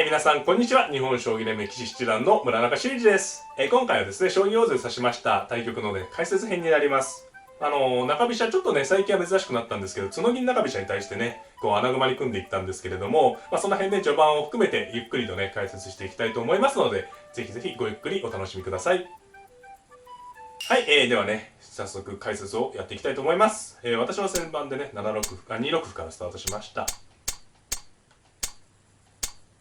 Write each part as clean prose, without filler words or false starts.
皆さん、こんにちは。日本将棋連盟棋士七段の村中修司です。今回はですね、将棋王座で指しました対局のね、解説編になります。中飛車ちょっとね、最近は珍しくなったんですけど、角銀中飛車に対してね、穴熊に組んでいったんですけれども、その辺で序盤を含めてゆっくりとね、解説していきたいと思いますので、ぜひぜひごゆっくりお楽しみください。はい、ではね、早速解説をやっていきたいと思います。私は先番でね、2六歩からスタートしました。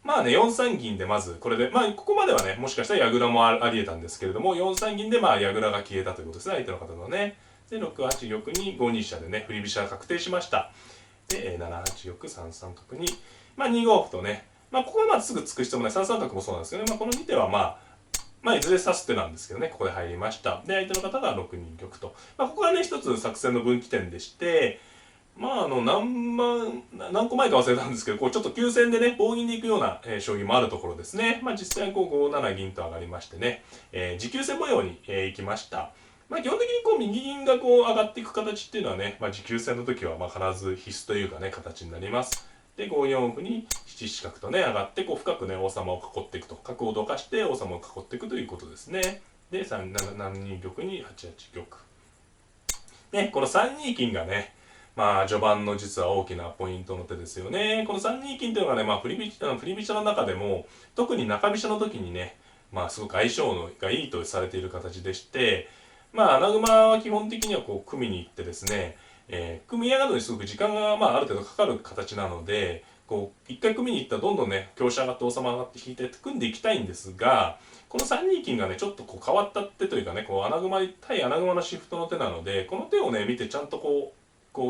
4三銀でまずこれでここまではね、もしかしたら矢倉もあり得たんですけれども、4三銀で矢倉が消えたということですね、相手の方のね。で6八玉に5二飛車でね、振り飛車が確定しました。で7八玉3三角に2五歩とね、ここはすぐ突く必要もない3三角もそうなんですけどね、この2手はいずれ指す手なんですけどね、ここで入りました。で相手の方が6二玉と、ここがね一つ作戦の分岐点でして、何個前か忘れたんですけど、ちょっと急戦でね、棒銀でいくような、将棋もあるところですね。実際5七銀と上がりましてね、持久戦模様に、行きました。基本的に右銀が上がっていく形っていうのはね、持久戦の時は必ず必須というかね、形になります。で、5四歩に7七角とね、上がって、深くね、王様を囲っていくと。角をどかして王様を囲っていくということですね。で、7二玉に8八玉。ね、この3二金がね、序盤の実は大きなポイントの手ですよね。この3二金というのがね、振り飛車の中でも、特に中飛車の時にね、すごく相性がいいとされている形でして、穴熊は基本的には組みに行ってですね、組み上がるのにすごく時間がある程度かかる形なので、一回組みに行ったらどんどんね、香車上がって王様上がって引いて組んでいきたいんですが、この3二金がね、ちょっと変わった手というかね、対穴熊のシフトの手なので、この手をね、見てちゃんと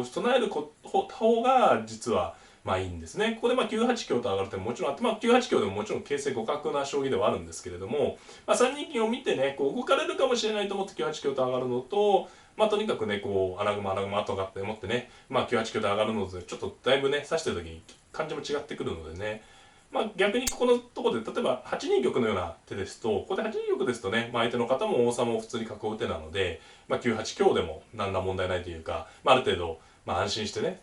備える方が実はいいんですね。ここで9八香と上がる手ももちろんあって、9八香でももちろん形勢互角な将棋ではあるんですけれども、3二金を見てね、動かれるかもしれないと思って9八香と上がるのと、とにかくね、穴熊とかって思ってね、9八香と上がるので、ちょっとだいぶね、指してる時に感じも違ってくるのでね、逆にここのところで例えば8二玉のような手ですと、ここで8二玉ですとね、相手の方も王様を普通に囲う手なので、9八香でも何ら問題ないというか、ある程度安心してね、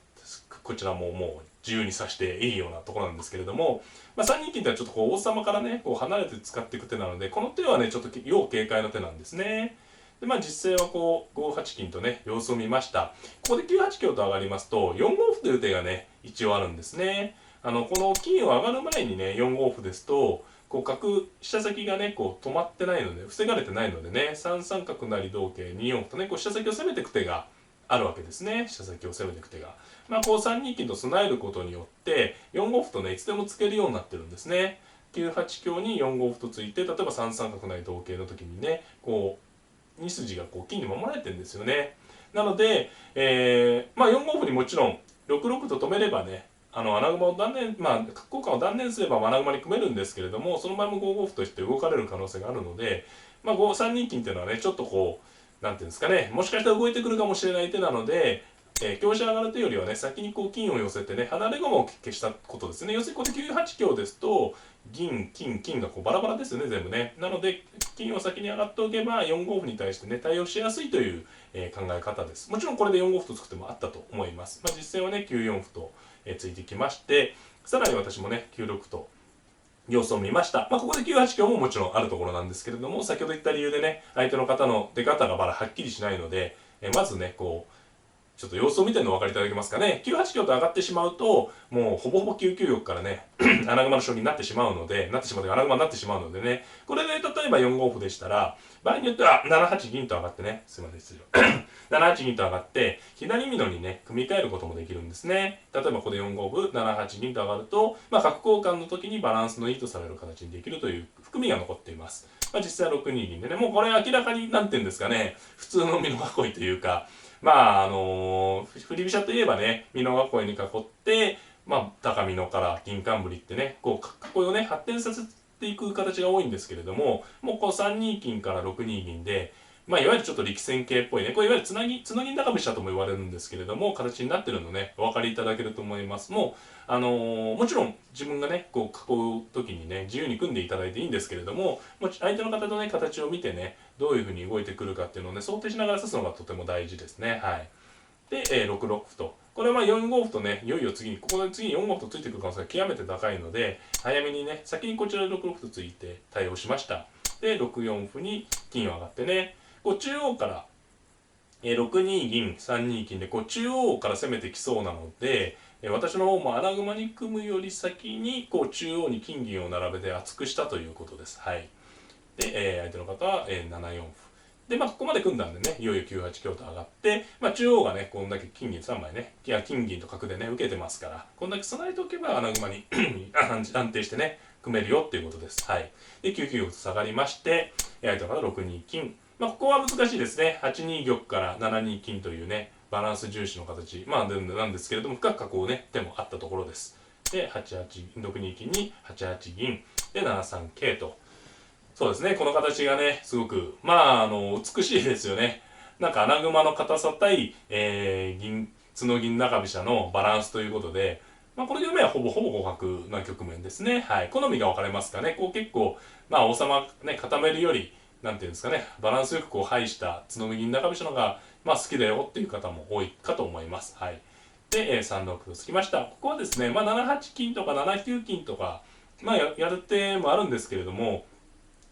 こちらももう自由に指していいようなところなんですけれども、3二金ってのはちょっと王様からね、離れて使っていく手なので、この手はね、ちょっと要警戒の手なんですね。で実勢は5八金とね、様子を見ました。ここで9八香と上がりますと、4五歩という手がね、一応あるんですね。この金を上がる前にね、4五歩ですと、飛車先がね、止まってないので、防がれてないのでね、3三角成同桂2四歩とね、飛車先を攻めていく手があるわけですね。飛車先を攻めていく手が。3二金と備えることによって、4五歩とね、いつでも突けるようになってるんですね。9八香に4五歩とついて、例えば3三角成同桂の時にね、2筋が金に守られてるんですよね。なので、4五歩にもちろん6六と止めればね、穴熊を断念、角交換を断念すれば穴熊に組めるんですけれども、その場合も5五歩として動かれる可能性があるので、3二金っていうのはね、ちょっとなんていうんですかね、もしかしたら動いてくるかもしれない手なので、香車上がる手よりはね、先に金を寄せてね、離れ駒を消したことですね。要するにこれ9八香ですと、銀、金がバラバラですよね、全部ね。なので、金を先に上がっておけば、4五歩に対してね、対応しやすいという、考え方です。もちろんこれで4五歩とつく手もあったと思います。実戦はね、9四歩と、ついてきまして、さらに私もね、9六と、様子を見ました。ここで9八香ももちろんあるところなんですけれども、先ほど言った理由でね、相手の方の出方がまだはっきりしないので、まずね、ちょっと様子を見てるのお分かりいただけますかね。9八香と上がってしまうと、もうほぼほぼ9九玉からね、穴熊の将棋になってしまうので、穴熊になってしまうのでね、これで例えば4五歩でしたら、場合によっては7八銀と上がってね、すいません、失礼。7八銀と上がって、左美濃にね、組み替えることもできるんですね。例えばここで4五歩、7八銀と上がると、角交換の時にバランスのいいとされる形にできるという含みが残っています。実際6二銀でね、もうこれ明らかに、なんていうんですかね、普通の美濃囲いというか、振り飛車といえばね、美濃囲いに囲って、高美濃から銀冠ってね、囲いをね、発展させていく形が多いんですけれども、もう3二金から6二銀で、いわゆるちょっと力戦形っぽいね、これいわゆる角銀中飛車とも言われるんですけれども、形になってるのね、お分かりいただけると思います。もちろん自分がね、囲う時にね、自由に組んでいただいていいんですけれども、相手の方のね、形を見てね、どういうふうに動いてくるかっていうのをね、想定しながら指すのがとても大事ですね。はい。で、6六歩と。これはまあ4五歩とね、いよいよ次に、ここで次に4五歩とついてくる可能性が極めて高いので、早めにね、先にこちらで6六歩とついて対応しました。で、6四歩に金を上がってね、こう中央から、6二銀、3二金で、こう中央から攻めてきそうなので、私の方も穴熊に組むより先に、こう中央に金銀を並べて厚くしたということです。はい。で、相手の方は、7四歩。で、まあ、ここまで組んだんでね、いよいよ9八香と上がって、まあ、中央がね、こんだけ金銀3枚ね、金銀と角でね、受けてますから、こんだけ備えておけば穴熊に安定してね、組めるよっていうことです。はい。で、9九玉と下がりまして、相手の方6二金。まあ、ここは難しいですね。8二玉から7二金というね、バランス重視の形。まあ、なんですけれども、深く囲うね、手もあったところです。で、6二金に8八銀。で、7三桂と。そうですね。この形がね、すごく、まあ、美しいですよね。なんか穴熊の硬さ対、角銀中飛車のバランスということで、まあ、この局面はほぼ互角な局面ですね。はい。好みが分かれますかね。こう結構、まあ、王様ね、固めるより、なんていうんですかね、バランスよくこう配した角銀中飛車のが、まあ、好きだよっていう方も多いかと思います。はい。で、3六歩つきました。ここはですね、まあ、7八金とか7九金とか、まあ、やる手もあるんですけれども、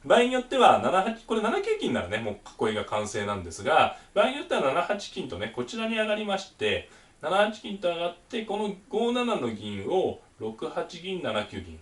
場合によっては78、これ7九金ならね、もう囲いが完成なんですが、場合によっては7八金とね、こちらに上がりまして、7八金と上がって、この5七の銀を6八銀、7九銀。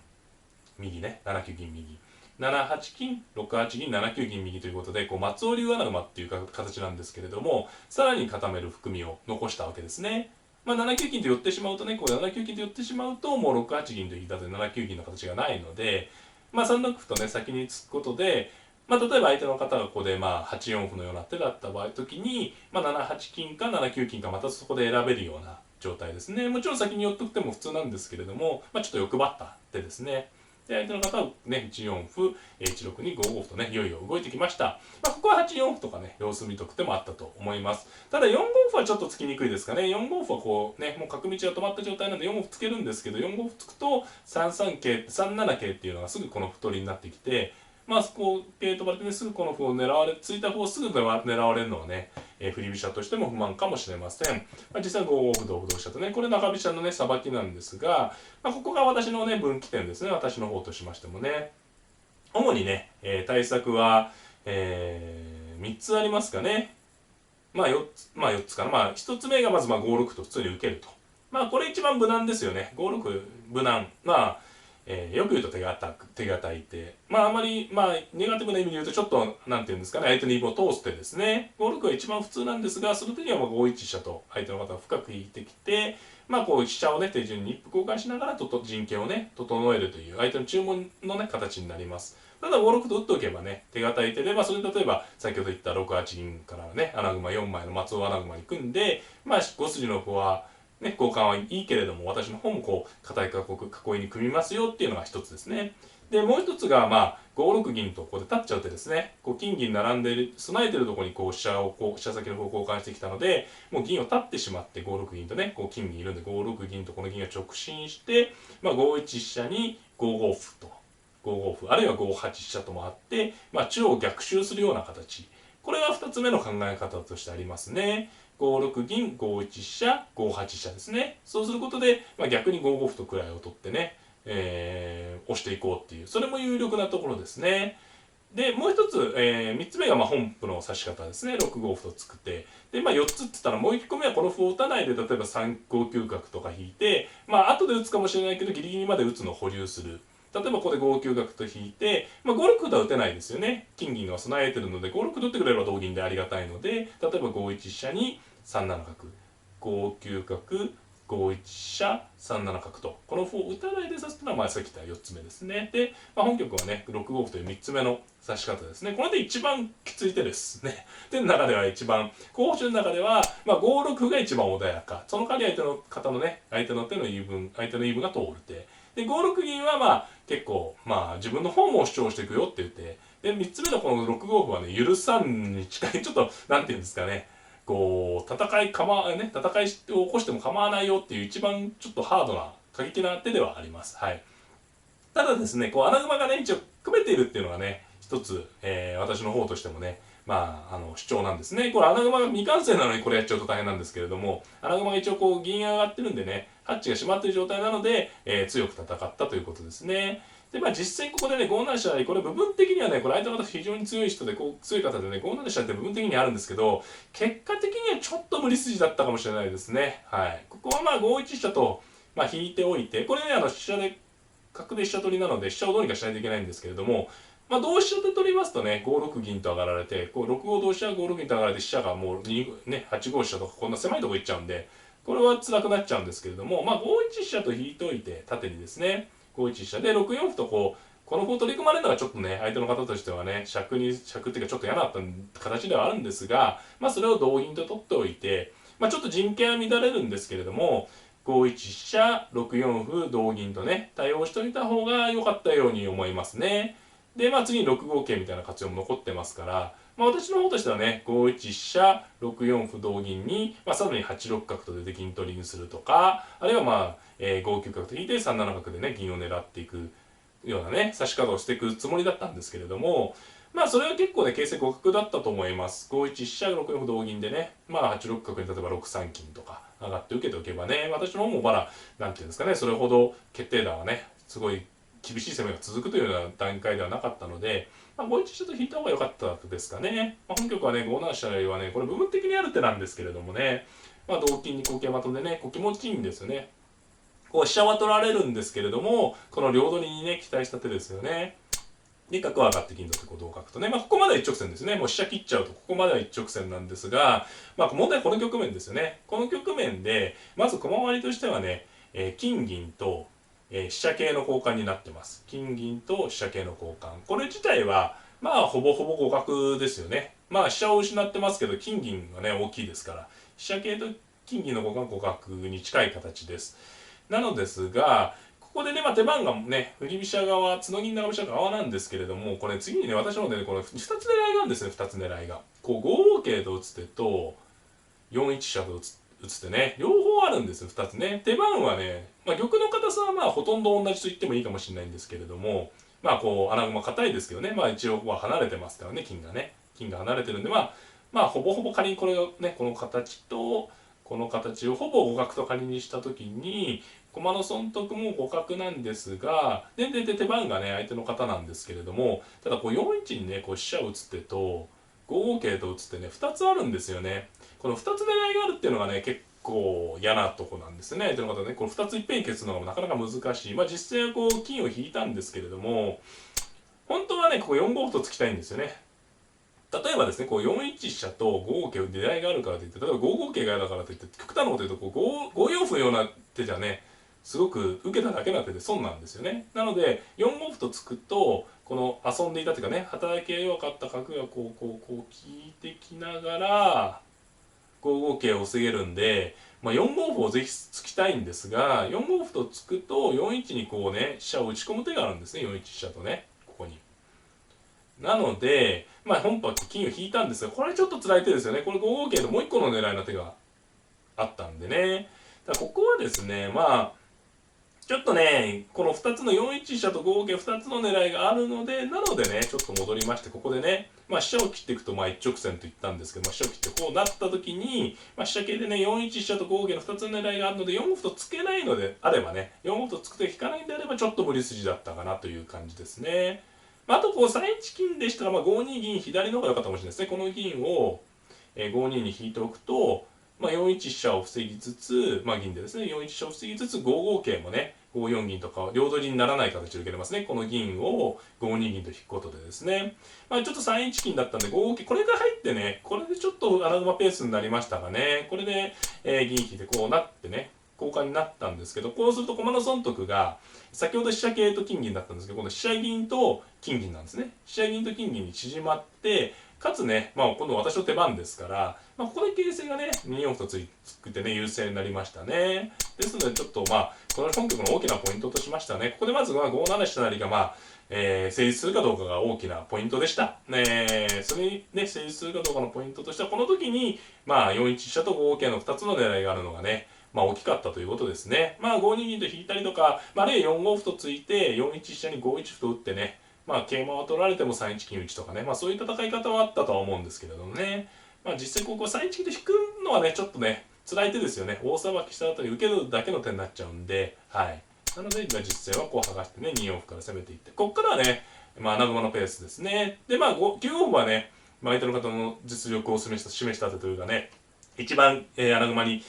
右ね、7九銀右。7八金、6八銀、7九銀右ということで、こう松尾流穴馬っていう形なんですけれども、さらに固める含みを残したわけですね。まあ、7九金と寄ってしまうとね、こう7九金と寄ってしまうと、もう6八銀と引いたと7九銀の形がないので、まあ、3六歩とね、先に突くことで、まあ、例えば相手の方がここでまあ8四歩のような手だった場合時に、まあ、7八金か7九金かまたそこで選べるような状態ですね。もちろん先に寄っとく手も普通なんですけれども、まあ、ちょっと欲張った手ですね。で、相手の方はね、1四歩、1六に5五歩とね、いよいよ動いてきました。まあ、ここは8四歩とかね、様子見とく手もあったと思います。ただ4五歩はちょっとつきにくいですかね。4五歩はこうね、もう角道が止まった状態なので4五歩つけるんですけど、4五歩つくと3三桂、3七桂っていうのがすぐこの太りになってきて、まあ、こう、桂飛ばれてね、すぐこの歩を狙われ、ついた歩をすぐ狙われるのはね、振り飛車としても不満かもしれません。まあ、実際5五歩同歩同飛車とね、これ中飛車のね、さばきなんですが、まあ、ここが私のね、分岐点ですね。私の方としましてもね。主にね、対策は、3つありますかね。まあ4つかな。まあ1つ目がまずまあ5六と普通に受けると。まあこれ一番無難ですよね。5六無難。まあ、よく言うと手堅い手。まああまり、まあネガティブな意味で言うとちょっと、なんていうんですかね、相手の言い分を通す手ですね。5六は一番普通なんですが、その時にはまあ5一飛車と相手の方が深く引いてきて、まあこう飛車をね、手順に一歩交換しながら陣形をね、整えるという相手の注文のね、形になります。ただ5六と打っておけばね、手堅い手で、まあそれ例えば先ほど言った6八銀からね、穴熊4枚の松尾穴熊に組んで、まあ5筋の歩は、ね、交換はいいけれども、私の方もこう、硬い囲いに組みますよっていうのが一つですね。で、もう一つが、まあ、5六銀とここで立っちゃう手ですね。こう、金銀並んでる、備えてるところにこう、飛車先の歩を交換してきたので、もう銀を立ってしまって5六銀とね、こう、金銀いるんで5六銀とこの銀が直進して、まあ、5一飛車に5五歩と。5五歩あるいは5八飛車ともあって、まあ、中央逆襲するような形。これが2つ目の考え方としてありますね。5六銀、5一飛車、5八飛車ですね。そうすることで、まあ、逆に5五歩と位を取ってね、押していこうっていう、それも有力なところですね。で、もう一つ、3つ目がまあ本譜の指し方ですね。6五歩と作って。で、まあ4つって言ったらもう1個目はこの歩を打たないで、例えば3五九角とか引いて、まあ後で打つかもしれないけど、ギリギリまで打つのを保留する。例えばここで5九角と引いて、まあ、5六歩とは打てないですよね。金銀が備えてるので、5六歩取ってくれれば同銀でありがたいので、例えば5一飛車に3七角、5九角、5一飛車、3七角と、この歩を打たないで指すのは、まあさっき言った4つ目ですね。で、まあ、本局はね、6五歩という3つ目の指し方ですね。これで一番きつい手ですね。手の中では一番、候補手の中では、まあ、5六歩が一番穏やか。その代わり相手の方のね、相手の言い分が通る手。で、5六銀はまあ結構、まあ自分の方も主張していくよって言って、で、3つ目のこの6五歩はね、許さんに近い、ちょっと、なんていうんですかね、こう、戦いを起こしても構わないよっていう一番ちょっとハードな、過激な手ではあります。はい。ただですね、こう穴熊がね、一応組めているっていうのがね、一一つ、私の方としてもね、主張なんですね。これ穴熊が未完成なのにこれやっちゃうと大変なんですけれども、穴熊が一応こう銀上がってるんでね、ハッチが閉まってる状態なので、強く戦ったということですね。で、実際ここでね、5七飛車成、これ部分的にはね、これ相手の方非常に強い人で、強い方でね、5七飛車って部分的にあるんですけど、結果的にはちょっと無理筋だったかもしれないですね。はい。ここは5一飛車と、引いておいて、これね、飛車で、角で飛車取りなので、飛車をどうにかしないといけないんですけれども、同飛車で取りますとね、5六銀と上がられて、6五同飛車、5六銀と上がられて、飛車がもう8五飛車とかこんな狭いとこ行っちゃうんで、これは辛くなっちゃうんですけれども、5一飛車と引いておいて、縦にですね、5一飛車で6四歩とこの歩を取り組まれるのがちょっとね、相手の方としてはね、尺っていうかちょっと嫌な形ではあるんですが、それを同銀と取っておいて、ちょっと陣形は乱れるんですけれども、5一飛車、6四歩、同銀とね、対応しておいた方が良かったように思いますね。で、次に6五桂みたいな活用も残ってますから、私の方としてはね、5一飛車、6四歩同銀に、さらに8六角と出て銀取りにするとか、あるいは5九角と引いて3七角でね、銀を狙っていくようなね、指し方をしていくつもりだったんですけれども、それは結構ね、形勢互角だったと思います。5一飛車、6四歩同銀でね、8六角に例えば6三金とか上がって受けておけばね、私の方もなんていうんですかね、それほど決定打はね、すごい厳しい攻めが続くというような段階ではなかったので、5一飛車と引いた方が良かったですかね。本局はね、5七飛車成はね、これ部分的にある手なんですけれどもね、同金に桂馬とでね、気持ちいいんですよね。飛車は取られるんですけれども、この両取りにね、期待した手ですよね。で、角は上がって銀取って同角とね、ここまでは一直線ですね。もう飛車切っちゃうと、ここまでは一直線なんですが、問題はこの局面ですよね。この局面で、まず駒割りとしてはね、金銀と、飛車桂の交換になってます。金銀と飛車桂の交換。これ自体は、ほぼほぼ互角ですよね。飛車を失ってますけど、金銀がね、大きいですから、飛車桂と金銀の交換互角に近い形です。なのですが、ここでね、手番がね、振り飛車側、角銀長飛車側なんですけれども、これ次にね、私の方でね、この2つ狙いがあるんですね、2つ狙いが。5五桂と打つ手と、4一飛車と打つ手ね、両方あるんですよ、2つね。手番はね、玉の硬さはほとんど同じと言ってもいいかもしれないんですけれども、穴熊硬いですけどね、一応離れてますからね、金がね。金が離れてるんで、ほぼほぼ仮にこれをね、この形と、この形をほぼ互角と仮にしたときに、駒の損得も互角なんですが、で手番がね、相手の方なんですけれども、ただ4一にね、飛車を打つ手と、5五桂と打つ手ね、2つあるんですよね。この2つ狙いがあるっていうのがね、結構嫌なとこなんですね。相手の方ね、この2ついっぺんに消すのがなかなか難しい。実際は金を引いたんですけれども、本当はね、ここ4五歩と突きたいんですよね。例えばですね、4一飛車と5五桂狙いがあるからといって、例えば5五桂が嫌だからといって、極端なこと言うと5四歩のような手じゃね、すごく受けただけな手で損なんですよね。なので、4五歩と突くと、この遊んでいたというかね、働きが弱かった角が効いてきながら、5五桂を防げるんで、4五歩をぜひ突きたいんですが、4五歩と突くと、4一に飛車を打ち込む手があるんですね、4一飛車とね、ここに。なので、本譜は金を引いたんですが、これちょっと辛い手ですよね。これ5五桂のもう一個の狙いの手があったんでね。だからここはですね、ちょっとね、この2つの4一飛車と5五桂2つの狙いがあるので、なのでね、ちょっと戻りまして、ここでね、飛車を切っていくと一直線と言ったんですけど、飛車を切ってこうなった時に、飛車桂でね、4一飛車と5五桂の2つの狙いがあるので、4五歩とつけないのであればね、4五歩とつくと引かないんであれば、ちょっと無理筋だったかなという感じですね。あと3一金でしたら、5二銀左の方が良かったかもしれないですね。この銀を5二に引いておくと、4一飛車を防ぎつつ、銀でですね、4一飛車を防ぎつつ、5五桂もね、5四銀とか両取りにならない形で受けれますね。この銀を5二銀と引くことでですね。ちょっと3一金だったんで、5五桂、これが入ってね、これでちょっと穴熊ペースになりましたがね、これで、銀引いてこうなってね、交換になったんですけど、こうすると駒の損得が、先ほど飛車桂と金銀だったんですけど、この飛車銀と金銀なんですね。飛車銀と金銀に縮まって、かつね、今度私の手番ですから、ここで形勢がね、2四歩とつくってね、優勢になりましたね。ですので、ちょっとこの本局の大きなポイントとしましたね。ここでまずは5七飛車成が成立するかどうかが大きなポイントでした。それにね、成立するかどうかのポイントとしては、この時に、4一飛車と5五桂の2つの狙いがあるのがね、大きかったということですね。5二銀と引いたりとか、あるいは4五歩とついて、4一飛車に5一歩と打ってね、まあ桂馬を取られても3一金打ちとかね、まあそういう戦い方はあったとは思うんですけれどもね。まあ実際ここ3一金で引くのはね、ちょっとね、辛い手ですよね。大さばきした後に受けるだけの手になっちゃうんで、はい。なので、実際はこう剥がしてね、2四歩から攻めていって、こっからはね、まあ穴熊のペースですね。で、まあ9五歩はね、相手の方の実力を示した手というかね、一番、穴熊に、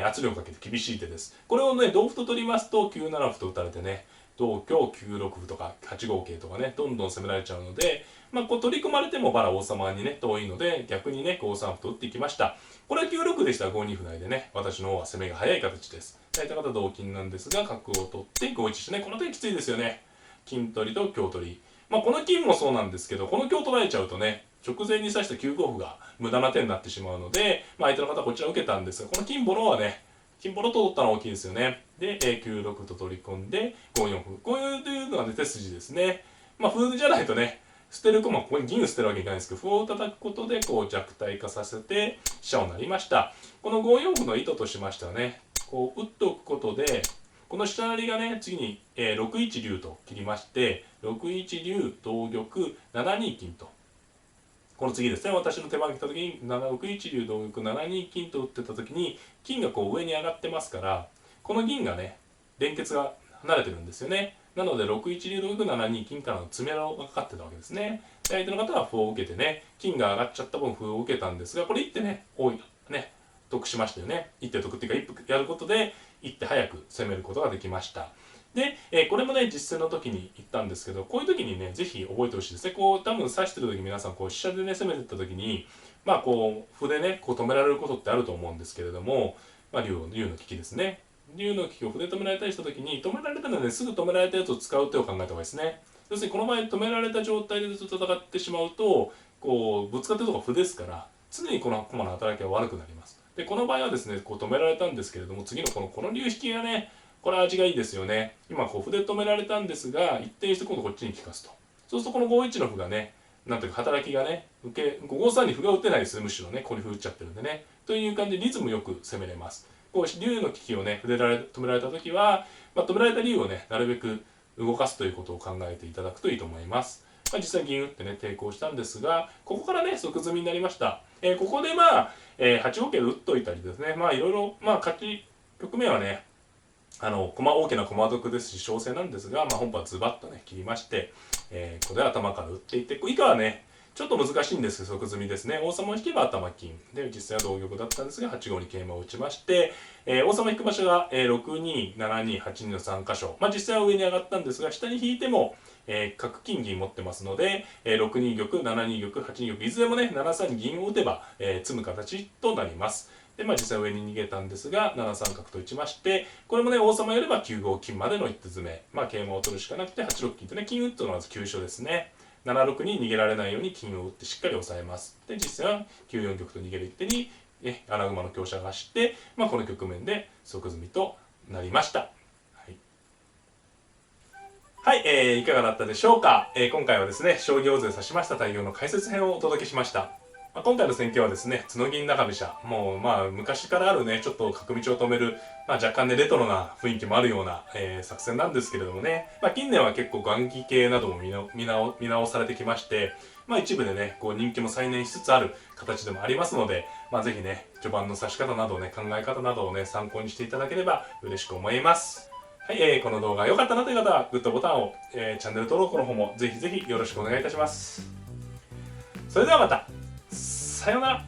圧力をかけて厳しい手です。これをね、同歩と取りますと、9七歩と打たれてね、同香9六歩とか8五桂とかね、どんどん攻められちゃうので、まあ、こう取り組まれてもバラ王様にね、遠いので、逆にね、5三歩と打っていきました。これは9六でしたら5二歩成でね、私の方は攻めが早い形です。大体方同金なんですが、角を取って5一飛車ね、この手きついですよね。金取りと香取り。まあ、この金もそうなんですけど、この香取られちゃうとね、直前に指した9五歩が無駄な手になってしまうので、まあ、相手の方はこちらを受けたんですが、この金ボロはね、金ボロと取ったのは大きいですよね。で、9六と取り込んで5四歩。こういうのがね、手筋ですね。まあ、歩じゃないとね、捨てる駒、ここに銀を捨てるわけいかないんですけど、歩を叩くことでこう弱体化させて飛車を成りました。この5四歩の意図としましてはね、こう打っておくことで、この下成りがね、次に、6一竜と切りまして、6一竜、同玉、7二金と。この次ですね、私の手番が来た時に、6一竜、同玉、7二金と打ってた時に、金がこう上に上がってますから、この銀がね、連結が離れてるんですよね。なので、6一竜、同玉、7二金からの詰めろがかかってたわけですね。で、相手の方は歩を受けてね、金が上がっちゃった分歩を受けたんですが、これ一手ね、多いね、得しましたよね。一手得っていうか、一歩やることで、一手早く攻めることができました。で、これもね、実戦の時に言ったんですけど、こういう時にね、ぜひ覚えてほしいですね。こう、多分指してる時皆さん、こう、飛車でね、攻めてった時に、まあ、こう、歩でね、こう止められることってあると思うんですけれども、まあ、竜の利きですね。竜の利きを歩で止められたりした時に、止められたので、すぐ止められたやつを使う手を考えた方がいいですね。要するに、この場合、止められた状態でずっと戦ってしまうと、こう、ぶつかってるとこ歩ですから、常にこの駒の働きが悪くなります。で、この場合はですね、こう止められたんですけれども、次のこの竜引きがね、これ味がいいですよね。今こう歩で止められたんですが、一転して今度こっちに利かすと。そうするとこの5一の歩がね、なんていうか働きがね、5三に歩が打てないですね、むしろね、ここに歩打っちゃってるんでね。という感じでリズムよく攻めれます。こう竜の利きをね、止められた時は、まあ、止められた竜をね、なるべく動かすということを考えていただくといいと思います。まあ、実際銀打ってね、抵抗したんですが、ここからね、即詰みになりました。ここでまあ、8五桂で打っといたりですね、まあいろいろ、まあ勝ち、局面はね、大きな駒得ですし、小勢なんですが、まあ、本番ズバッとね、切りまして、ここで頭から打っていって、以下はね、ちょっと難しいんですけど、即詰みですね。王様を引けば頭金。で、実際は同玉だったんですが、8五に桂馬を打ちまして、王様引く場所が、6二、7二、8二の3箇所。まあ、実際は上に上がったんですが、下に引いても、角金銀持ってますので、6二玉、7二玉、8二玉、いずれもね、7三に銀を打てば、詰む形となります。で、まあ実際上に逃げたんですが、7三角と打ちまして、これもね、王様よれば9五金までの一手詰め。まあ桂馬を取るしかなくて、8六金とね、金打つのはまず急所ですね。7六に逃げられないように金を打ってしっかり抑えます。で、実際は9四玉と逃げる一手に、穴馬の香車が走って、まあこの局面で即詰みとなりました。はい、いかがだったでしょうか。今回はですね、将棋大勢指しました対応の解説編をお届けしました。今回の戦況はですね、角銀中飛車。もうまあ昔からあるね、ちょっと角道を止める、まあ若干ね、レトロな雰囲気もあるような、作戦なんですけれどもね、まあ近年は結構雁木系なども見直されてきまして、まあ一部でね、こう人気も再燃しつつある形でもありますので、まあぜひね、序盤の指し方などね、考え方などをね、参考にしていただければ嬉しく思います。はい、この動画が良かったなという方は、グッドボタンを、チャンネル登録の方もぜひぜひよろしくお願いいたします。それではまた。さようなら。